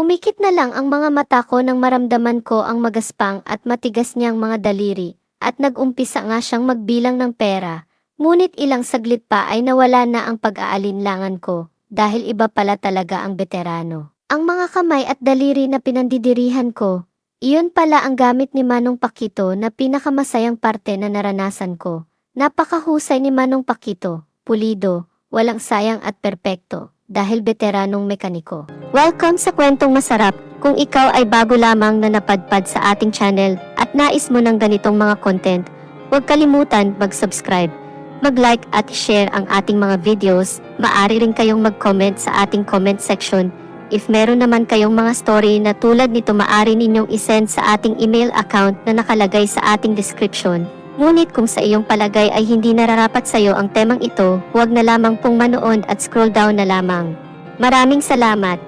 Pumikit na lang ang mga mata ko nang maramdaman ko ang magaspang at matigas niyang mga daliri, at nag-umpisa nga siyang magbilang ng pera. Ngunit ilang saglit pa ay nawala na ang pag-aalinlangan ko, dahil iba pala talaga ang veterano. Ang mga kamay at daliri na pinandidirihan ko, iyon pala ang gamit ni Manong Pakito na pinakamasayang parte na naranasan ko. Napakahusay ni Manong Pakito, pulido, walang sayang at perpekto, dahil veteranong mekaniko. Welcome sa Kwentong Masarap. Kung ikaw ay bago lamang na napadpad sa ating channel at nais mo ng ganitong mga content, huwag kalimutan mag-subscribe, mag-like at share ang ating mga videos. Maaari rin kayong mag-comment sa ating comment section. If meron naman kayong mga story na tulad nito, maaari ninyong isend sa ating email account na nakalagay sa ating description. Ngunit kung sa iyong palagay ay hindi nararapat sa iyo ang temang ito, huwag na lamang pong manood at scroll down na lamang. Maraming salamat!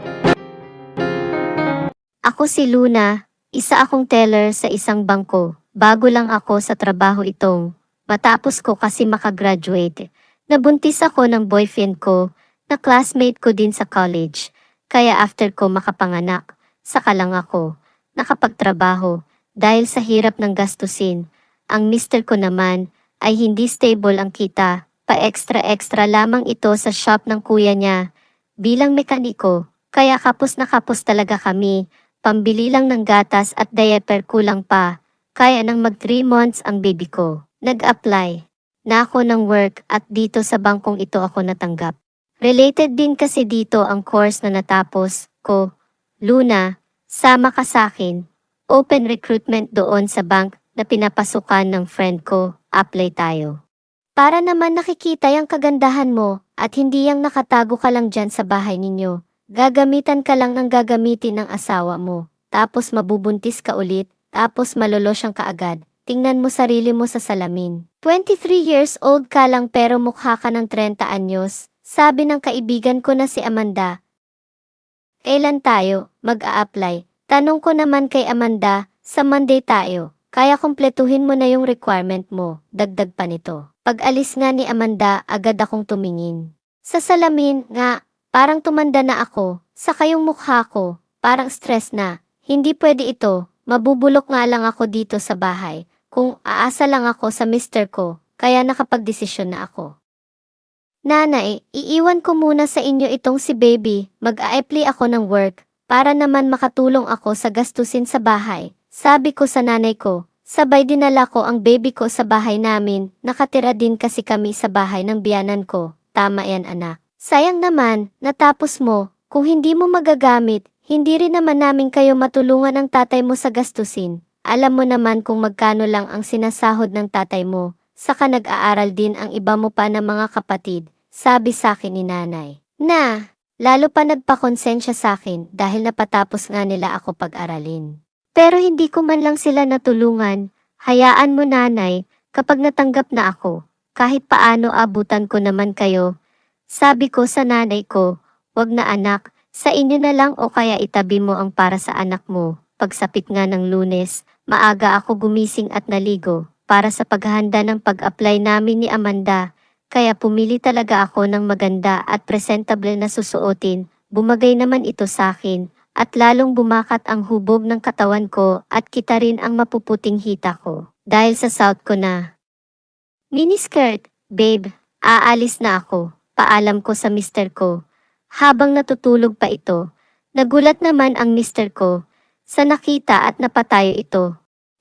Ako si Luna, isa akong teller sa isang bangko. Bago lang ako sa trabaho itong. Matapos ko kasi makagraduate. Nabuntis ako ng boyfriend ko, na classmate ko din sa college. Kaya after ko makapanganak, saka lang ako nakapagtrabaho dahil sa hirap ng gastusin. Ang mister ko naman ay hindi stable ang kita, pa-extra-extra lamang ito sa shop ng kuya niya. Bilang mekaniko, kaya kapos na kapos talaga kami. Pambili lang ng gatas at diaper kulang pa. Kaya nang mag 3 months ang baby ko. Nag-apply na ako ng work at dito sa bangkong ito ako natanggap. Related din kasi dito ang course na natapos ko. Luna, sama ka sa akin. Open recruitment doon sa bank na pinapasukan ng friend ko. Apply tayo. Para naman nakikita yung kagandahan mo at hindi yang nakatago ka lang dyan sa bahay ninyo. Gagamitan ka lang ng gagamitin ng asawa mo, tapos mabubuntis ka ulit, tapos malolosyang ka agad. Tingnan mo sarili mo sa salamin. 23 years old ka lang pero mukha ka ng 30 anyos, sabi ng kaibigan ko na si Amanda. Kailan tayo mag-a-apply? Tanong ko naman kay Amanda, sa Monday tayo. Kaya kumpletuhin mo na yung requirement mo, dagdag pa nito. Pag alis nga ni Amanda, agad akong tumingin. Sa salamin nga, parang tumanda na ako, saka yung mukha ko, parang stress na. Hindi pwede ito, mabubulok nga lang ako dito sa bahay, kung aasa lang ako sa mister ko, kaya nakapagdesisyon na ako. Nanay, iiwan ko muna sa inyo itong si baby, mag-a-apply ako ng work, para naman makatulong ako sa gastusin sa bahay. Sabi ko sa nanay ko, sabay dinala ko ang baby ko sa bahay namin, nakatira din kasi kami sa bahay ng biyanan ko. Tama yan anak. Sayang naman, natapos mo, kung hindi mo magagamit, hindi rin naman namin kayo matulungan ng tatay mo sa gastusin. Alam mo naman kung magkano lang ang sinasahod ng tatay mo, saka nag-aaral din ang iba mo pa na mga kapatid, sabi sa akin ni nanay. Na, lalo pa nagpakonsensya sa akin dahil napatapos nga nila ako pag-aralin. Pero hindi ko man lang sila natulungan, hayaan mo nanay, kapag natanggap na ako, kahit paano abutan ko naman kayo. Sabi ko sa nanay ko, wag na anak, sa inyo na lang o kaya itabi mo ang para sa anak mo. Pagsapit nga ng Lunes, maaga ako gumising at naligo, para sa paghahanda ng pag-apply namin ni Amanda. Kaya pumili talaga ako ng maganda at presentable na susuotin, bumagay naman ito sa akin. At lalong bumakat ang hubog ng katawan ko at kita rin ang mapuputing hita ko. Dahil sa suot ko na miniskirt, babe, aalis na ako. Paalam ko sa mister ko. Habang natutulog pa ito, nagulat naman ang mister ko. Sa nakita at napatayo ito.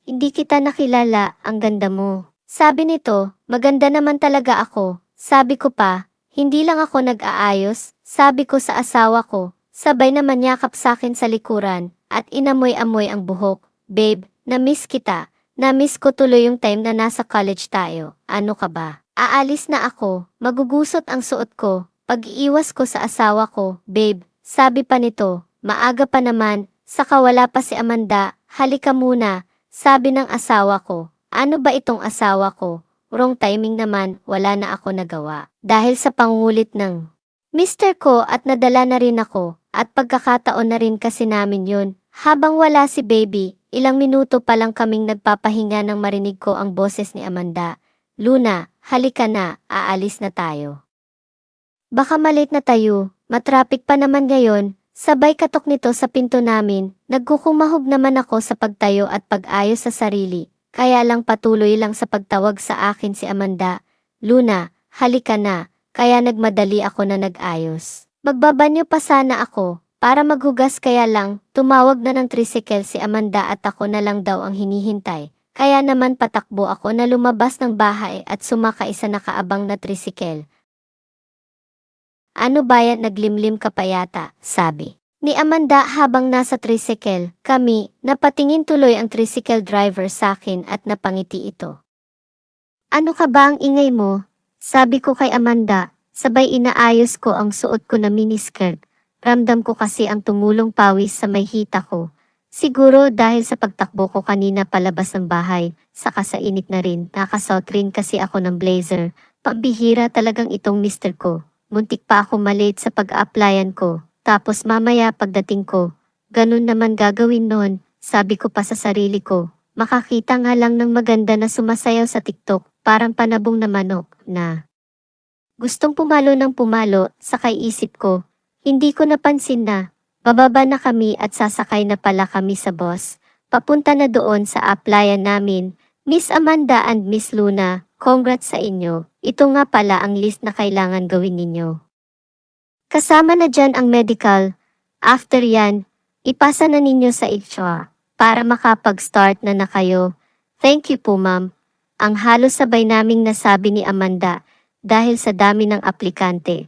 Hindi kita nakilala, ang ganda mo. Sabi nito, maganda naman talaga ako. Sabi ko pa, hindi lang ako nag-aayos. Sabi ko sa asawa ko. Sabay naman yakap sa akin sa likuran, at inamoy-amoy ang buhok. Babe, na-miss kita. Na-miss ko tuloy yung time na nasa college tayo. Ano ka ba? Aalis na ako, magugusot ang suot ko. Pag-iiwas ko sa asawa ko, babe, sabi pa nito, maaga pa naman, saka wala pa si Amanda, halika muna. Sabi ng asawa ko, ano ba itong asawa ko? Wrong timing naman, wala na ako nagawa. Dahil sa pangulit ng mister ko at nadala na rin ako. At pagkakataon na rin kasi namin yun. Habang wala si baby, ilang minuto pa lang kaming nagpapahinga nang marinig ko ang boses ni Amanda. Luna, halika na, aalis na tayo. Baka malate na tayo, matraffic pa naman ngayon, Sabay katok nito sa pinto namin, nagkukumahog naman ako sa pagtayo at pag-ayos sa sarili, kaya lang patuloy lang sa pagtawag sa akin si Amanda. Luna, halika na, kaya nagmadali ako na nag-ayos. Magbabanyo pa sana ako, para maghugas kaya lang, tumawag na ng tricycle si Amanda at ako na lang daw ang hinihintay. Kaya naman patakbo ako na lumabas ng bahay at sumakay sa nakaabang na tricycle. Ano ba yan, naglimlim ka pa yata, sabi ni Amanda habang nasa tricycle. Kami, napatingin tuloy ang tricycle driver sa akin at napangiti ito. Ano ka ba ang ingay mo? Sabi ko kay Amanda, sabay inaayos ko ang suot ko na miniskirt. Ramdam ko kasi ang tumulong pawis sa may hita ko. Siguro dahil sa pagtakbo ko kanina palabas ng bahay, saka sa init na rin, nakasuot rin kasi ako ng blazer. Pambihira talagang itong mister ko. Muntik pa ako malate sa pag-applyan ko. Tapos mamaya pagdating ko, ganun naman gagawin nun, sabi ko pa sa sarili ko. Makakita nga lang ng maganda na sumasayaw sa TikTok, parang panabong na manok, na gustong pumalo ng pumalo, sakay isip ko. Hindi ko napansin na, bababa na kami at sasakay na pala kami sa bus. Papunta na doon sa applyan namin. Miss Amanda and Miss Luna, congrats sa inyo. Ito nga pala ang list na kailangan gawin ninyo. Kasama na dyan ang medical. After yan, ipasa na ninyo sa HR para makapag-start na kayo. Thank you po ma'am. Ang halos sabay naming nasabi ni Amanda dahil sa dami ng aplikante.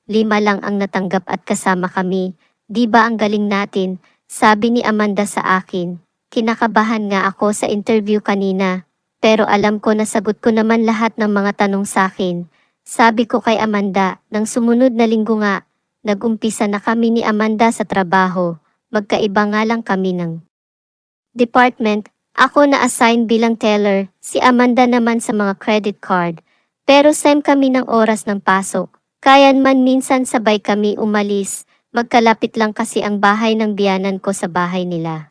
5 lang ang natanggap at kasama kami. Di ba ang galing natin? Sabi ni Amanda sa akin. Kinakabahan nga ako sa interview kanina. Pero alam ko na sagot ko naman lahat ng mga tanong sa akin. Sabi ko kay Amanda, nang sumunod na linggo nga, nag-umpisa na kami ni Amanda sa trabaho. Magkaiba nga lang kami ng department. Ako na-assign bilang teller, si Amanda naman sa mga credit card. Pero same kami ng oras ng pasok. Kaya man minsan sabay kami umalis, magkalapit lang kasi ang bahay ng biyanan ko sa bahay nila.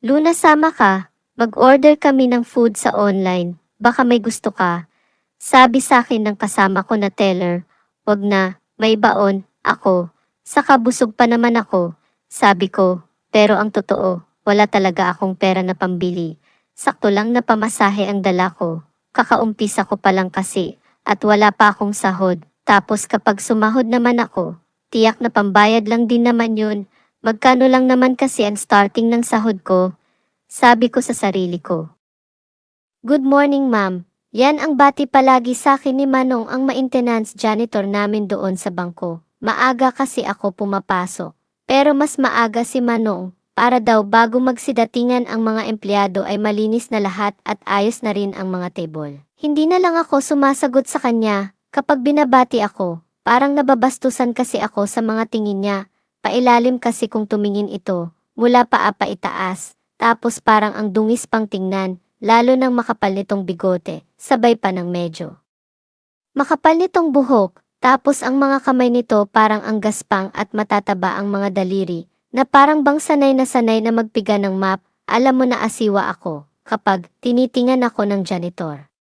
Luna, sama ka, mag-order kami ng food sa online, baka may gusto ka. Sabi sa akin ng kasama ko na teller, wag na, may baon, ako. Saka busog pa naman ako, sabi ko, pero ang totoo, wala talaga akong pera na pambili. Sakto lang na pamasahe ang dala ko, kakaumpisa ko pa lang kasi, at wala pa akong sahod. Tapos kapag sumahod naman ako, tiyak na pambayad lang din naman yun. Magkano lang naman kasi ang starting ng sahod ko? Sabi ko sa sarili ko. Good morning ma'am. Yan ang bati palagi sa akin ni Manong, ang maintenance janitor namin doon sa bangko. Maaga kasi ako pumapasok. Pero mas maaga si Manong, para daw bago magsidatingan ang mga empleyado ay malinis na lahat at ayos na rin ang mga table. Hindi na lang ako sumasagot sa kanya. Kapag binabati ako, parang nababastusan kasi ako sa mga tingin niya. Pailalim kasi kung tumingin ito, mula paa pa itaas, tapos parang ang dungis pang tingnan, lalo nang makapal nitong bigote, sabay pa ng medyo makapal nitong buhok, tapos ang mga kamay nito parang ang gaspang at matataba ang mga daliri, na parang bang sanay na magpiga ng map. Alam mo na asiwa ako, kapag tinitingan ako ng janitor.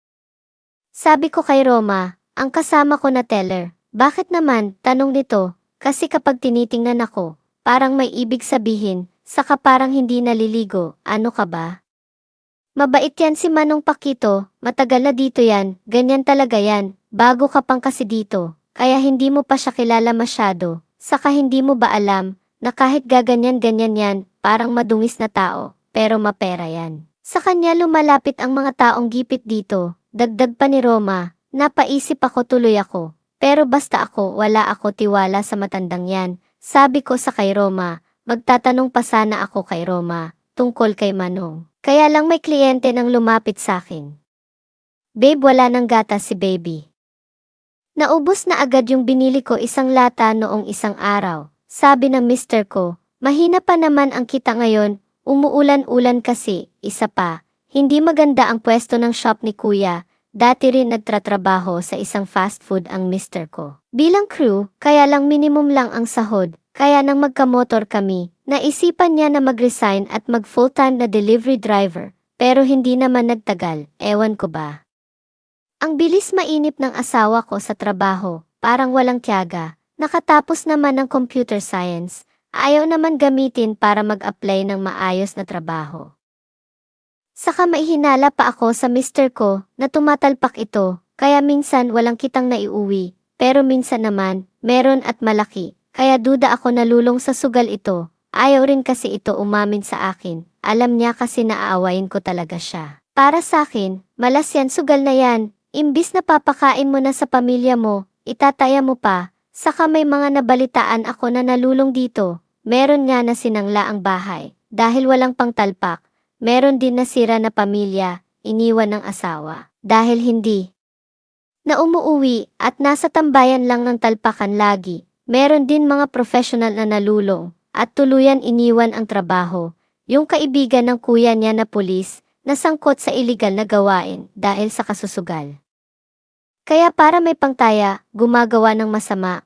Sabi ko kay Roma, ang kasama ko na teller, bakit naman, tanong nito, kasi kapag tinitingnan ako, parang may ibig sabihin, saka parang hindi naliligo, ano ka ba? Mabait yan si Manong Pakito, matagal na dito yan, ganyan talaga yan, bago ka pang kasi dito, kaya hindi mo pa siya kilala masyado, saka hindi mo ba alam, na kahit gaganyan-ganyan yan, parang madungis na tao, pero mapera yan. Sa kanya lumalapit ang mga taong gipit dito, dagdag pa ni Roma. Napaisip ako, tuloy ako. Pero basta ako, wala ako tiwala sa matandang yan. Sabi ko sa kay Roma, magtatanong pa sana ako kay Roma, tungkol kay Manong. Kaya lang may kliyente nang lumapit sa akin. Babe, wala nang gatas si baby. Naubos na agad yung binili ko, isang lata noong isang araw. Sabi ng mister ko, mahina pa naman ang kita ngayon, umuulan-ulan kasi, isa pa. Hindi maganda ang pwesto ng shop ni kuya. Dati rin nagtratrabaho sa isang fast food ang mister ko. Bilang crew, kaya lang minimum lang ang sahod, kaya nang magkamotor kami, naisipan niya na mag-resign at mag full-time na delivery driver, pero hindi naman nagtagal, ewan ko ba. Ang bilis mainip ng asawa ko sa trabaho, parang walang tiyaga, nakatapos naman ng computer science, ayaw naman gamitin para mag-apply ng maayos na trabaho. Saka maihinala pa ako sa mister ko na tumatalpak ito, kaya minsan walang kitang naiuwi, pero minsan naman, meron at malaki, kaya duda ako nalulong sa sugal ito. Ayaw rin kasi ito umamin sa akin, alam niya kasi naaawain ko talaga siya. Para sa akin, malas yan, sugal na yan, imbis na papakain mo na sa pamilya mo, itataya mo pa. Saka may mga nabalitaan ako na nalulong dito, meron nga na sinangla ang bahay, dahil walang pangtalpak, meron din nasira na pamilya, iniwan ng asawa, dahil hindi na umuuwi at nasa tambayan lang ng talpakan lagi, meron din mga professional na nalulong, at tuluyan iniwan ang trabaho, yung kaibigan ng kuya niya na pulis, nasangkot sa iligal na gawain dahil sa kasusugal. Kaya para may pangtaya, gumagawa ng masama.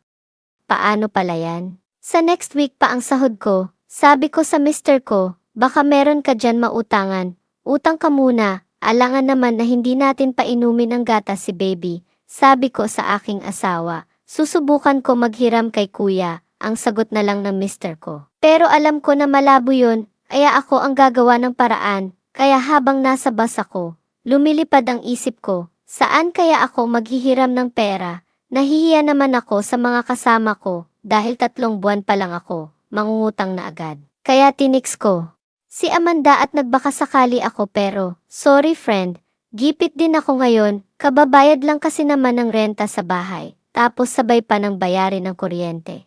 Paano pala yan? Sa next week pa ang sahod ko, sabi ko sa mister ko, baka meron ka dyan mautangan, utang ka muna, alangan naman na hindi natin painumin ang gatas si baby, sabi ko sa aking asawa, susubukan ko maghiram kay kuya, ang sagot na lang ng mister ko. Pero alam ko na malabo yun, kaya ako ang gagawa ng paraan, kaya habang nasa bus ako, lumilipad ang isip ko, saan kaya ako maghihiram ng pera? Nahihiya naman ako sa mga kasama ko, dahil 3 buwan pa lang ako, mangungutang na agad. Kaya tinix ko si Amanda at nagbakasakali ako pero, sorry friend, gipit din ako ngayon, kababayad lang kasi naman ng renta sa bahay, tapos sabay pa ng bayarin ng kuryente.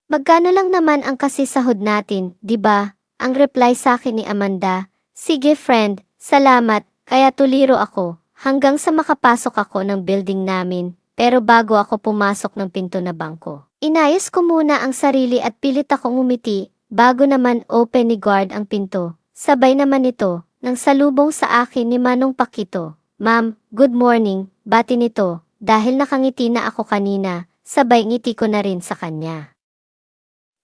Magkano lang naman ang kasi sahod natin, di ba? Ang reply sa akin ni Amanda, sige friend, salamat, kaya tuliro ako, hanggang sa makapasok ako ng building namin. Pero bago ako pumasok ng pinto na bangko, inayos ko muna ang sarili at pilit akong umiti, bago naman open ni guard ang pinto. Sabay naman ito, nang salubong sa akin ni Manong Pakito. Ma'am, good morning, bati nito, dahil nakangiti na ako kanina, sabay ngiti ko na rin sa kanya.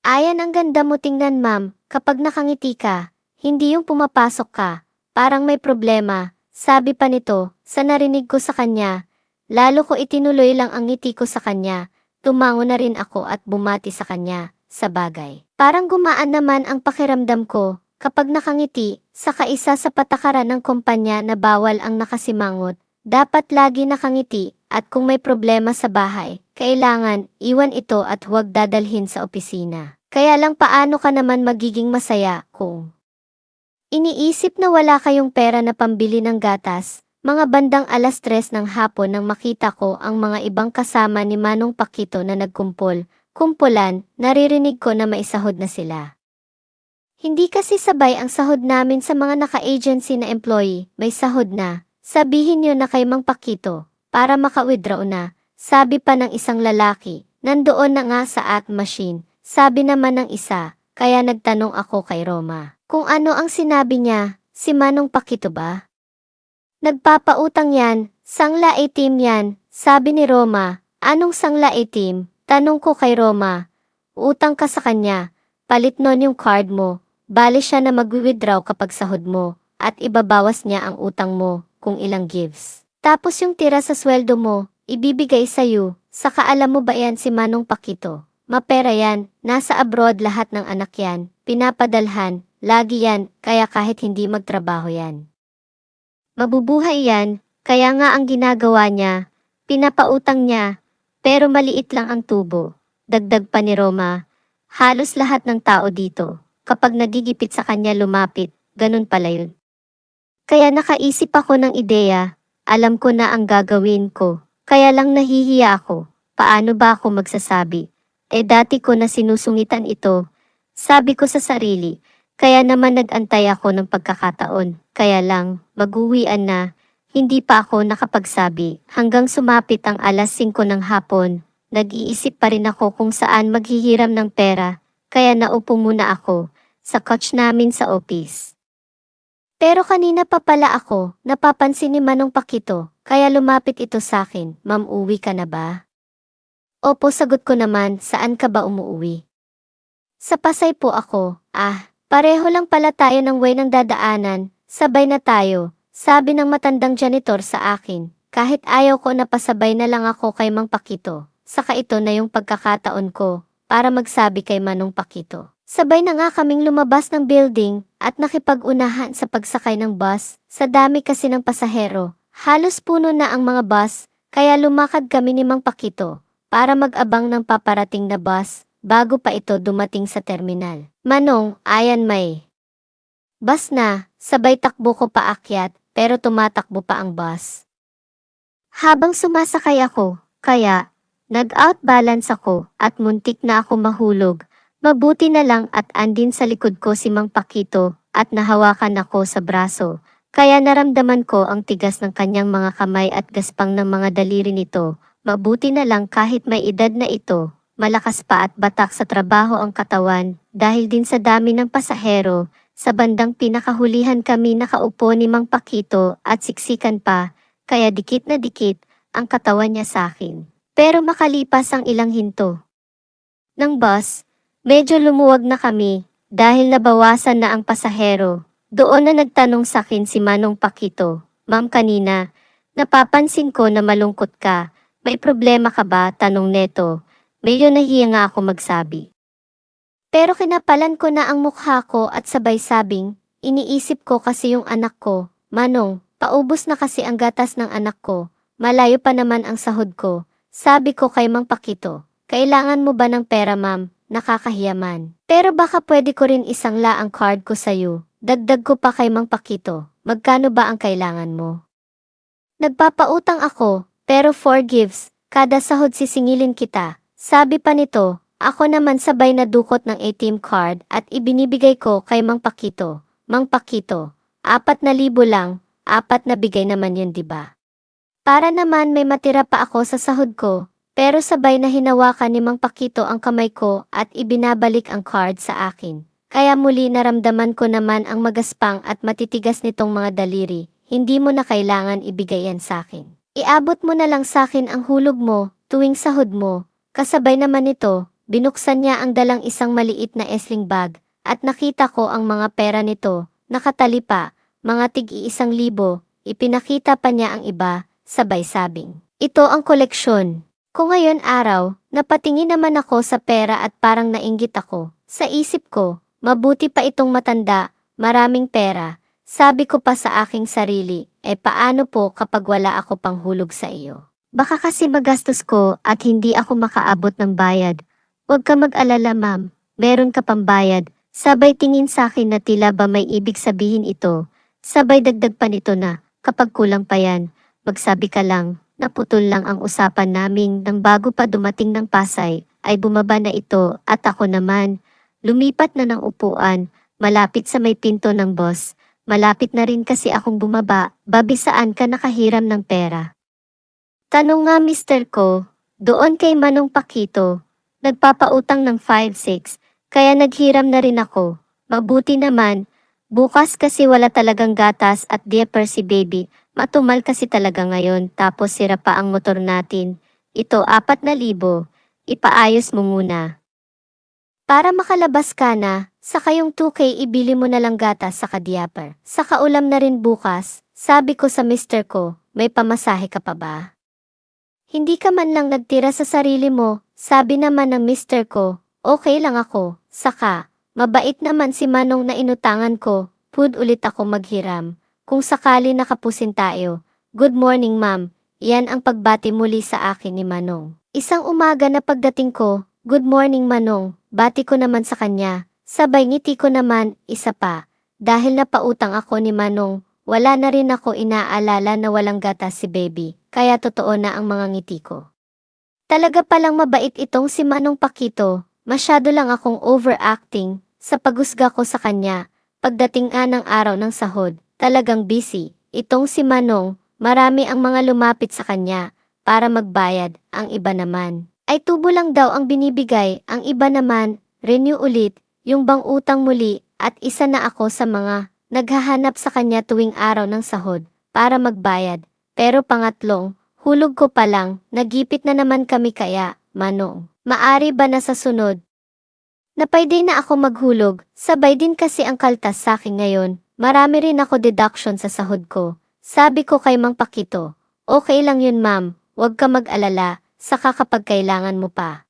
Ayan, ang ganda mo tingnan ma'am, kapag nakangiti ka, hindi yung pumapasok ka, parang may problema, sabi pa nito, sa narinig ko sa kanya. Lalo ko itinuloy lang ang ngiti ko sa kanya, tumango na rin ako at bumati sa kanya, sa bagay. Parang gumaan naman ang pakiramdam ko, kapag nakangiti, saka isa sa patakaran ng kumpanya na bawal ang nakasimangot, dapat lagi nakangiti, at kung may problema sa bahay, kailangan iwan ito at huwag dadalhin sa opisina. Kaya lang paano ka naman magiging masaya kung iniisip na wala kayong pera na pambili ng gatas? Mga bandang 3:00 ng hapon nang makita ko ang mga ibang kasama ni Manong Pakito na kumpulan, naririnig ko na maisahod na sila. Hindi kasi sabay ang sahod namin sa mga naka-agency na employee, may sahod na, sabihin nyo na kay Mang Pakito, para maka-withdraw na, sabi pa ng isang lalaki, nandoon na nga sa ATM machine, sabi naman ng isa, kaya nagtanong ako kay Roma, kung ano ang sinabi niya, si Manong Pakito ba? Nagpapautang yan, sangla itim yan, sabi ni Roma. Anong sangla itim? Tanong ko kay Roma. Utang ka sa kanya, palit nun yung card mo, bali siya na mag-withdraw kapag sahod mo, at ibabawas niya ang utang mo, kung ilang gives. Tapos yung tira sa sweldo mo, ibibigay sa'yo, saka alam mo ba yan si Manong Pakito? Mapera yan, nasa abroad lahat ng anak yan, pinapadalhan, lagi yan, kaya kahit hindi magtrabaho yan. Mabubuhay yan, kaya nga ang ginagawa niya, pinapautang niya, pero maliit lang ang tubo. Dagdag pa ni Roma, halos lahat ng tao dito, kapag nagigipit sa kanya lumapit, ganun pala yun. Kaya nakaisip ako ng ideya, alam ko na ang gagawin ko, kaya lang nahihiya ako, paano ba ako magsasabi? Dati ko na sinusungitan ito, sabi ko sa sarili. Kaya naman nag-antay ako ng pagkakataon, kaya lang, mag-uwian na, hindi pa ako nakapagsabi, hanggang sumapit ang 5:00 ng hapon, nag-iisip pa rin ako kung saan maghihiram ng pera, kaya naupo muna ako, sa couch namin sa office. Pero kanina pa pala ako, napapansin ni Manong Pakito, kaya lumapit ito sa akin, Ma'am, uwi ka na ba? Opo, sagot ko naman, saan ka ba umuwi? Sa Pasay po ako, pareho lang pala tayo ng way ng dadaanan, sabay na tayo, sabi ng matandang janitor sa akin, kahit ayaw ko napasabay na lang ako kay Mang Pakito, saka ito na yung pagkakataon ko, para magsabi kay Manong Pakito. Sabay na nga kaming lumabas ng building at nakipag-unahan sa pagsakay ng bus. Sa dami kasi ng pasahero, halos puno na ang mga bus, kaya lumakad kami ni Mang Pakito para mag-abang ng paparating na bus bago pa ito dumating sa terminal. Manong, ayan may bus na, sabay takbo ko paakyat pero tumatakbo pa ang bus. Habang sumasakay ako, kaya nag-outbalance ako at muntik na ako mahulog. Mabuti na lang at andin sa likod ko si Mang Pakito at nahawakan ako sa braso. Kaya naramdaman ko ang tigas ng kanyang mga kamay at gaspang ng mga daliri nito. Mabuti na lang kahit may edad na ito, malakas pa at batak sa trabaho ang katawan dahil din sa dami ng pasahero. Sa bandang pinakahulihan kami nakaupo ni Mang Pakito at siksikan pa, kaya dikit na dikit ang katawan niya sa akin. Pero makalipas ang ilang hinto ng bus, medyo lumuwag na kami dahil nabawasan na ang pasahero. Doon na nagtanong sa akin si Manong Pakito, "Ma'am, kanina, napapansin ko na malungkot ka. May problema ka ba?" Tanong neto. Medyo nahiya nga ako magsabi. Pero kinapalan ko na ang mukha ko at sabay sabing, iniisip ko kasi yung anak ko. "Manong, paubos na kasi ang gatas ng anak ko. Malayo pa naman ang sahod ko." Sabi ko kay Mang Pakito, "Kailangan mo ba ng pera, ma'am? Nakakahiyaman. Pero baka pwede ko rin isangla ang card ko sa'yo." Dagdag ko pa kay Mang Pakito, "Magkano ba ang kailangan mo?" "Nagpapautang ako, pero forgives, kada sahod sisingilin kita." Sabi pa nito, ako naman sabay na dukot ng ATM card at ibinibigay ko kay Mang Pakito. "Mang Pakito, 4,000 lang, 4 na bigay naman yun, diba? Para naman may matira pa ako sa sahod ko." Pero sabay na hinawakan ni Mang Pakito ang kamay ko at ibinabalik ang card sa akin. Kaya muli naramdaman ko naman ang magaspang at matitigas nitong mga daliri. "Hindi mo na kailangan ibigay yan sa akin. Iabot mo na lang sa akin ang hulog mo tuwing sahod mo." Kasabay naman nito, binuksan niya ang dalang isang maliit na esling bag at nakita ko ang mga pera nito, nakatali pa, mga tig-1,000. Ipinakita pa niya ang iba. Sabay sabing, "Ito ang koleksyon." Kung ngayon araw, napatingin naman ako sa pera at parang nainggit ako. Sa isip ko, mabuti pa itong matanda, maraming pera. Sabi ko pa sa aking sarili, paano po kapag wala ako pang hulog sa iyo? Baka kasi magastos ko at hindi ako makaabot ng bayad. "Huwag ka mag-alala, ma'am, meron ka pang bayad." Sabay tingin sa akin na tila ba may ibig sabihin ito. Sabay dagdag pa nito na, "Kapag kulang pa yan, magsabi ka lang." Naputol lang ang usapan namin nang bago pa dumating ng Pasay, ay bumaba na ito at ako naman. Lumipat na ng upuan, malapit sa may pinto ng bus. Malapit na rin kasi akong bumaba, "Babi, saan ka nakahiram ng pera?" Tanong nga mister ko, "Doon kay Manong Pakito. Nagpapautang ng 5-6, kaya naghiram na rin ako." Mabuti naman, bukas kasi wala talagang gatas at diaper si baby. Matumal kasi talaga ngayon tapos sira pa ang motor natin. "Ito 4,000, ipaayos mo muna. Para makalabas ka na, saka yung 2K ibili mo na lang gatas sa diaper. Saka ulam na rin bukas." Sabi ko sa mister ko, "May pamasahe ka pa ba? Hindi ka man lang nagtira sa sarili mo." Sabi naman ng mister ko, "Okay lang ako." Saka, mabait naman si Manong na inutangan ko, pud ulit ako maghiram. Kung sakali nakapusin tayo, "Good morning, ma'am." Iyan ang pagbati muli sa akin ni Manong. Isang umaga na pagdating ko, "Good morning, Manong." Bati ko naman sa kanya. Sabay ngiti ko naman, isa pa. Dahil napautang ako ni Manong, wala na rin ako inaalala na walang gatas si baby, kaya totoo na ang mga ngiti ko. Talaga palang mabait itong si Manong Pakito. Masyado lang akong overacting sa paghusga ko sa kanya. Pagdating ng araw ng sahod, talagang busy. Itong si Manong, marami ang mga lumapit sa kanya para magbayad. Ang iba naman ay tubo lang daw ang binibigay. Ang iba naman, renew ulit, yung bang utang muli. At isa na ako sa mga naghahanap sa kanya tuwing araw ng sahod para magbayad. Pero pangatlong, hulog ko pa lang, nagipit na naman kami. Kaya, Manong, maari ba na sa sunod na pwede na ako maghulog? Sabay din kasi ang kaltas sa akin ngayon. Marami rin ako deduction sa sahod ko. Sabi ko kay Mang Pakito, "Okay lang yun, ma'am. Huwag ka mag-alala, saka kapag kailangan mo pa,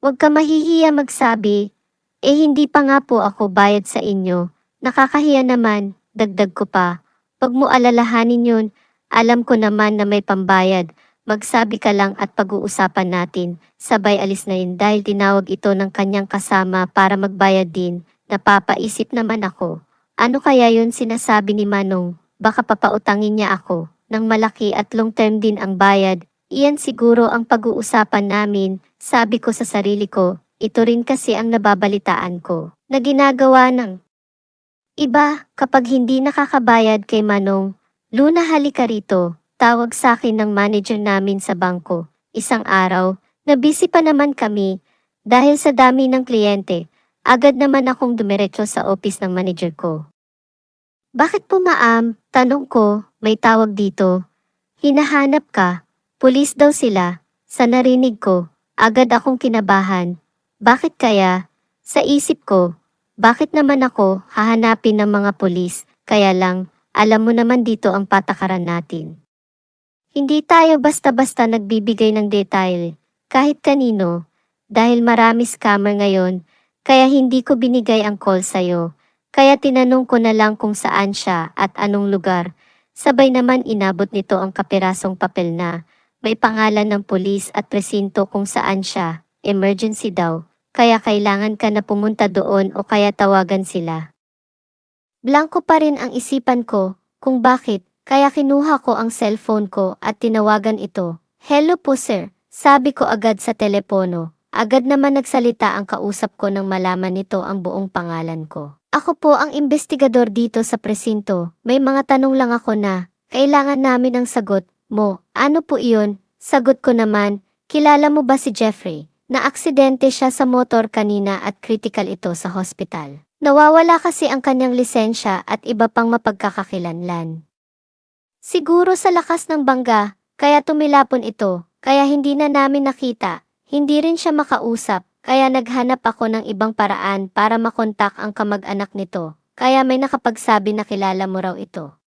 Huwag ka mahihiya magsabi. Eh hindi pa nga po ako bayad sa inyo. Nakakahiya naman, dagdag ko pa. Huwag mo alalahanin yun. Alam ko naman na may pambayad. Magsabi ka lang at pag-uusapan natin. Sabay alis na yun dahil tinawag ito ng kanyang kasama para magbayad din. Napapaisip naman ako. Ano kaya yun sinasabi ni Manong? Baka papautangin niya ako. Nang malaki at long term din ang bayad. Iyan siguro ang pag-uusapan namin. Sabi ko sa sarili ko. Ito rin kasi ang nababalitaan ko. Na ginagawa ng iba kapag hindi nakakabayad kay Manong. Luna, halika rito. Tawag sa akin ng manager namin sa bangko. Isang araw, na busy pa naman kami. Dahil sa dami ng kliyente, agad naman akong dumiretso sa office ng manager ko. Bakit po ma'am? Tanong ko, may tawag dito. Hinahanap ka. Pulis daw sila. Sa narinig ko, agad akong kinabahan. Bakit kaya? Sa isip ko, bakit naman ako hahanapin ng mga pulis? Kaya lang, alam mo naman dito ang patakaran natin. Hindi tayo basta-basta nagbibigay ng detail, kahit kanino, dahil marami scammer ngayon, kaya hindi ko binigay ang call sa'yo. Kaya tinanong ko na lang kung saan siya at anong lugar. Sabay naman inabot nito ang kapirasong papel na may pangalan ng pulis at presinto kung saan siya. Emergency daw, kaya kailangan ka na pumunta doon o kaya tawagan sila. Blanko pa rin ang isipan ko kung bakit, kaya kinuha ko ang cellphone ko at tinawagan ito. Hello po sir, sabi ko agad sa telepono. Agad naman nagsalita ang kausap ko nang malaman nito ang buong pangalan ko. Ako po ang investigador dito sa presinto. May mga tanong lang ako na kailangan namin ng sagot mo. Ano po iyon? Sagot ko naman, kilala mo ba si Jeffrey? Na-aksidente siya sa motor kanina at critical ito sa hospital. Nawawala kasi ang kanyang lisensya at iba pang mapagkakakilanlan. Siguro sa lakas ng bangga, kaya tumilapon ito, kaya hindi na namin nakita. Hindi rin siya makausap, kaya naghanap ako ng ibang paraan para makontak ang kamag-anak nito, kaya may nakapagsabi na kilala mo raw ito.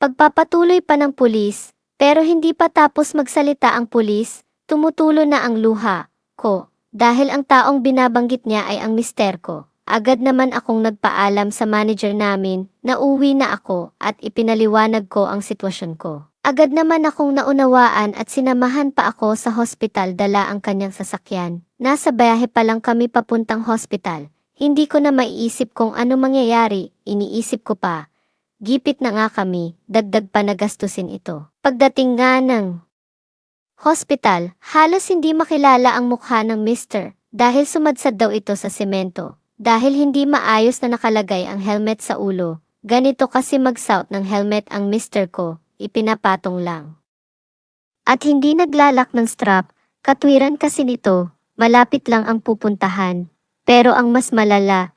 Pagpapatuloy pa ng pulis, pero hindi pa tapos magsalita ang pulis, tumutulo na ang luha ko, dahil ang taong binabanggit niya ay ang mister ko. Agad naman akong nagpaalam sa manager namin na uwi na ako at ipinaliwanag ko ang sitwasyon ko. Agad naman akong naunawaan at sinamahan pa ako sa hospital, dala ang kanyang sasakyan. Nasa biyahe pa lang kami papuntang hospital. Hindi ko na maiisip kung ano mangyayari, iniisip ko pa. Gipit na nga kami, dagdag pa na gastusin ito. Pagdating nga ng hospital, halos hindi makilala ang mukha ng mister dahil sumadsad daw ito sa semento. Dahil hindi maayos na nakalagay ang helmet sa ulo, ganito kasi mag-suot ng helmet ang mister ko. Ipinapatong lang. At hindi naglalak ng strap, katwiran kasi nito, malapit lang ang pupuntahan. Pero ang mas malala,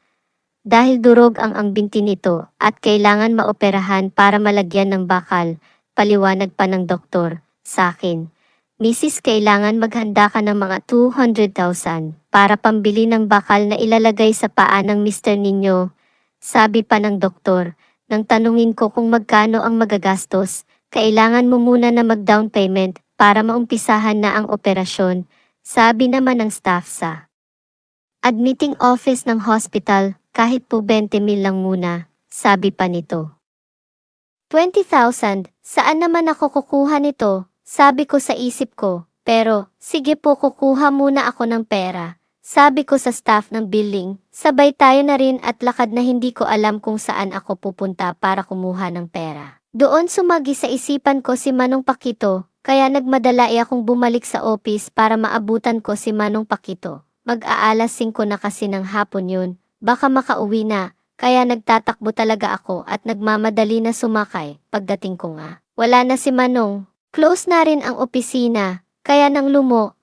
dahil durog ang binti nito at kailangan maoperahan para malagyan ng bakal, paliwanag pa ng doktor sa akin. Mrs. kailangan maghanda ka ng mga 200,000 para pambili ng bakal na ilalagay sa paa ng mister ninyo. Sabi pa ng doktor. Nang tanungin ko kung magkano ang magagastos, kailangan mo muna na mag-down payment para maumpisahan na ang operasyon, sabi naman ng staff sa admitting office ng hospital, kahit po 20,000 lang muna, sabi pa nito. 20,000, saan naman ako kukuha nito? Sabi ko sa isip ko, pero sige po kukuha muna ako ng pera. Sabi ko sa staff ng building, sabay tayo na rin at lakad na hindi ko alam kung saan ako pupunta para kumuha ng pera. Doon sumagi sa isipan ko si Manong Pakito, kaya nagmadala akong bumalik sa office para maabutan ko si Manong Pakito. Mag-aalas 5 na kasi ng hapon yun, baka makauwi na, kaya nagtatakbo talaga ako at nagmamadali na sumakay. Pagdating ko nga, wala na si Manong. Close na rin ang opisina, kaya nang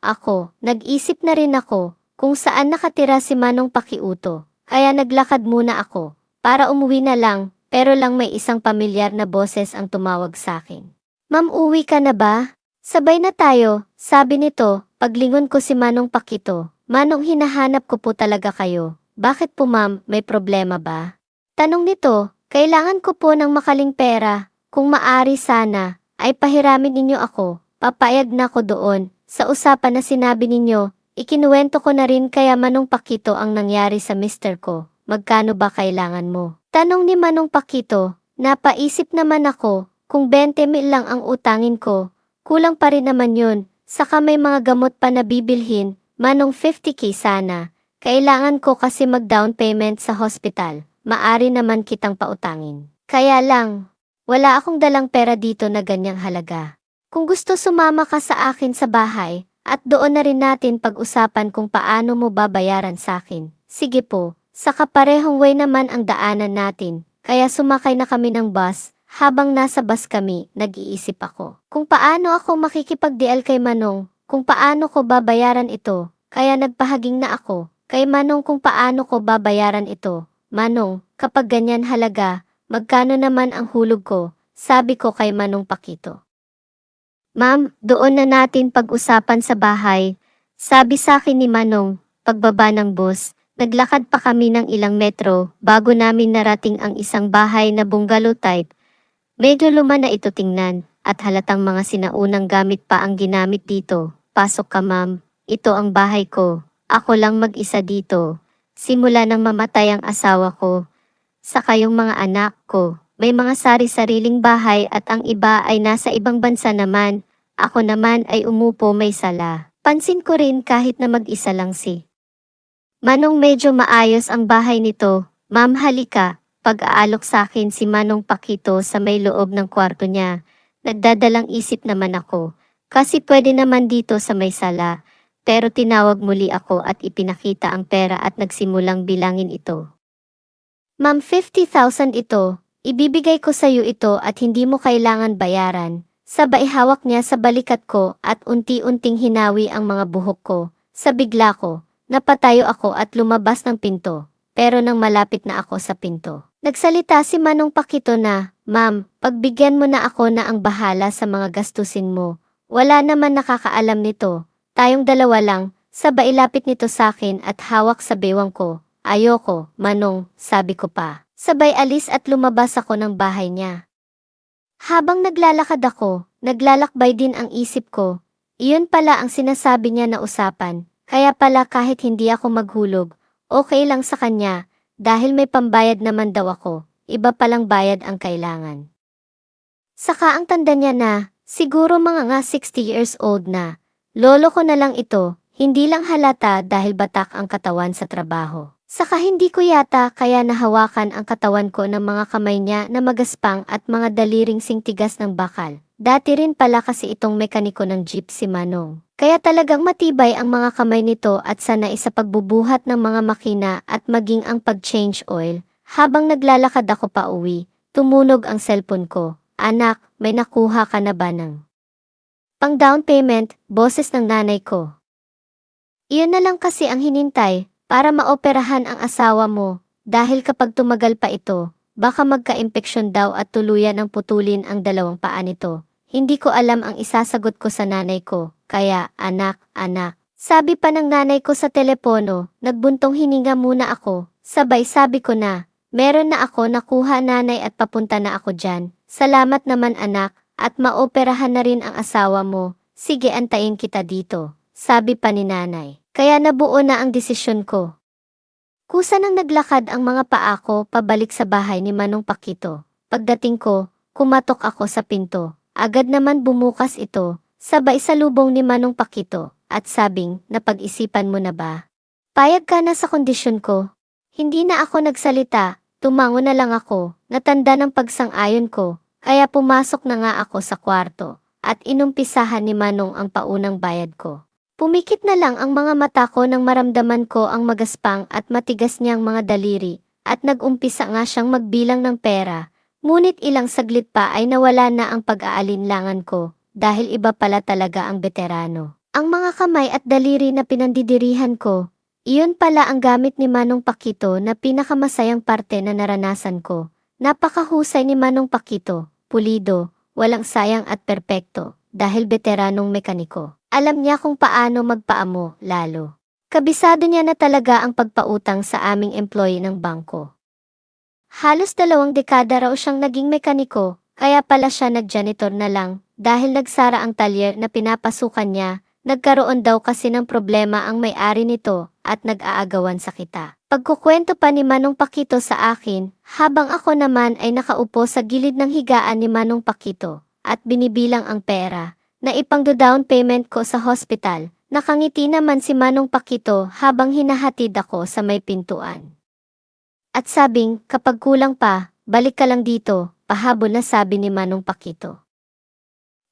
ako, nag-isip na rin ako kung saan nakatira si Manong Pakiuto, kaya naglakad muna ako, para umuwi na lang, pero lang may isang pamilyar na boses ang tumawag sa akin. Ma'am, uwi ka na ba? Sabay na tayo, sabi nito, paglingon ko si Manong Pakito. Manong, hinahanap ko po talaga kayo. Bakit po ma'am, may problema ba? Tanong nito, kailangan ko po ng makaling pera, kung maari sana, ay pahiramin ninyo ako, papayag na ko doon, sa usapan na sinabi ninyo. Ikinuwento ko na rin kaya Manong Pakito ang nangyari sa mister ko. Magkano ba kailangan mo? Tanong ni Manong Pakito. Napaisip naman ako, kung 20 mil lang ang utangin ko, kulang pa rin naman yun. Saka may mga gamot pa na bibilhin, Manong 50k sana. Kailangan ko kasi mag-down payment sa hospital. Maari naman kitang pautangin. Kaya lang, wala akong dalang pera dito na ganyang halaga. Kung gusto sumama ka sa akin sa bahay, at doon na rin natin pag-usapan kung paano mo babayaran sa akin. Sige po, saka parehong way naman ang daanan natin, kaya sumakay na kami ng bus. Habang nasa bus kami, nag-iisip ako. Kung paano ako makikipag-deal kay Manong, kung paano ko babayaran ito, kaya nagpahaging na ako, kay Manong kung paano ko babayaran ito. Manong, kapag ganyan halaga, magkano naman ang hulog ko? Sabi ko kay Manong Pakito. Ma'am, doon na natin pag-usapan sa bahay. Sabi sa akin ni Manong, pagbaba ng bus, naglakad pa kami ng ilang metro bago namin narating ang isang bahay na bungalow type. Medyo luma na ito tingnan, at halatang mga sinaunang gamit pa ang ginamit dito. Pasok ka ma'am, ito ang bahay ko. Ako lang mag-isa dito. Simula nang mamatay ang asawa ko, saka yung mga anak ko. May mga sari-sariling bahay at ang iba ay nasa ibang bansa naman. Ako naman ay umupo may sala. Pansin ko rin kahit na mag-isa lang si Manong medyo maayos ang bahay nito. Ma'am halika, pag-aalok sa akin si Manong Pakito sa may loob ng kwarto niya. Nagdadalang isip naman ako, kasi pwede naman dito sa may sala. Pero tinawag muli ako at ipinakita ang pera at nagsimulang bilangin ito. Ma'am 50,000 ito. Ibibigay ko sa iyo ito at hindi mo kailangan bayaran. Sabay hawak niya sa balikat ko at unti-unting hinawi ang mga buhok ko. Sa bigla ko, napatayo ako at lumabas ng pinto. Pero nang malapit na ako sa pinto, nagsalita si Manong Pakito na, Ma'am, pagbigyan mo na ako na ang bahala sa mga gastusin mo. Wala naman nakakaalam nito. Tayong dalawa lang, sabay lapit nito sa akin at hawak sa bewang ko. Ayoko, Manong, sabi ko pa. Sabay alis at lumabas ako ng bahay niya. Habang naglalakad ako, naglalakbay din ang isip ko. Iyon pala ang sinasabi niya na usapan. Kaya pala kahit hindi ako maghulog, okay lang sa kanya, dahil may pambayad naman daw ako. Iba palang bayad ang kailangan. Saka ang tanda niya na, siguro mga nga 60 years old na. Lolo ko na lang ito, hindi lang halata dahil batak ang katawan sa trabaho. Saka hindi ko yata kaya nahawakan ang katawan ko ng mga kamay niya na magaspang at mga daliring singtigas ng bakal. Dati rin pala kasi itong mekaniko ng jeep si Manong. Kaya talagang matibay ang mga kamay nito at sanay sa pagbubuhat ng mga makina at maging ang pag-change oil. Habang naglalakad ako pa uwi, tumunog ang cellphone ko. Anak, may nakuha ka na ba ng pang down payment? Boses ng nanay ko. Iyon na lang kasi ang hinintay. Para maoperahan ang asawa mo, dahil kapag tumagal pa ito, baka magka-impeksyon daw at tuluyan ang putulin ang dalawang paa nito. Hindi ko alam ang isasagot ko sa nanay ko, kaya anak, sabi pa ng nanay ko sa telepono, nagbuntong hininga muna ako, sabay sabi ko na, meron na ako nakuha nanay at papunta na ako dyan. Salamat naman anak, at maoperahan na rin ang asawa mo, sige antayin kita dito, sabi pa ni nanay. Kaya nabuo na ang desisyon ko. Kusa nang naglakad ang mga paa ko pabalik sa bahay ni Manong Pakito. Pagdating ko, kumatok ako sa pinto. Agad naman bumukas ito, sabay salubong ni Manong Pakito, at sabing, napag-isipan mo na ba? Payag ka na sa kondisyon ko. Hindi na ako nagsalita, tumango na lang ako, natanda ng pagsang-ayon ko, kaya pumasok na nga ako sa kwarto, at inumpisahan ni Manong ang paunang bayad ko. Pumikit na lang ang mga mata ko nang maramdaman ko ang magaspang at matigas niyang mga daliri, at nag-umpisa nga siyang magbilang ng pera, ngunit ilang saglit pa ay nawala na ang pag-aalinlangan ko, dahil iba pala talaga ang veterano. Ang mga kamay at daliri na pinandidirihan ko, iyon pala ang gamit ni Manong Pakito na pinakamasayang parte na naranasan ko. Napakahusay ni Manong Pakito, pulido, walang sayang at perpekto, dahil veteranong mekaniko. Alam niya kung paano magpaamo, lalo. Kabisado niya na talaga ang pagpautang sa aming employee ng bangko. Halos 2 dekada raw siyang naging mekaniko, kaya pala siya nag-janitor na lang, dahil nagsara ang talyer na pinapasukan niya, Nagkaroon daw kasi ng problema ang may-ari nito at nag-aagawan sa kita. Pagkukwento pa ni Manong Pakito sa akin, habang ako naman ay nakaupo sa gilid ng higaan ni Manong Pakito at binibilang ang pera na ipang-down payment ko sa hospital. Nakangiti naman si Manong Pakito habang hinahatid ako sa may pintuan. At sabing, kapag kulang pa, balik ka lang dito, pahabol na sabi ni Manong Pakito.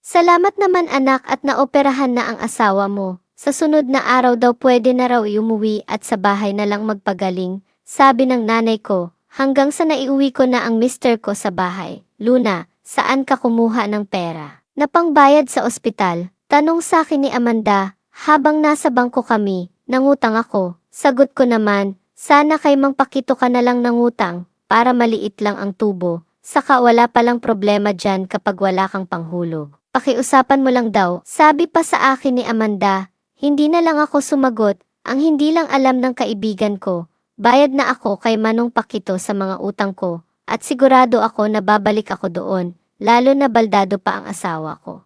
Salamat naman anak at naoperahan na ang asawa mo. Sa sunod na araw daw pwede na raw umuwi at sa bahay na lang magpagaling, sabi ng nanay ko, hanggang sa naiuwi ko na ang mister ko sa bahay. Luna, saan ka kumuha ng pera? Na pangbayad sa ospital, tanong sa akin ni Amanda, habang nasa bangko kami, nangutang ako. Sagot ko naman, sana kay Mang Pakito ka na lang nangutang, para maliit lang ang tubo, saka wala palang problema dyan kapag wala kang panghulog. Pakiusapan mo lang daw, sabi pa sa akin ni Amanda. Hindi na lang ako sumagot, ang hindi lang alam ng kaibigan ko, bayad na ako kay Manong Pakito sa mga utang ko, at sigurado ako na babalik ako doon, lalo na baldado pa ang asawa ko.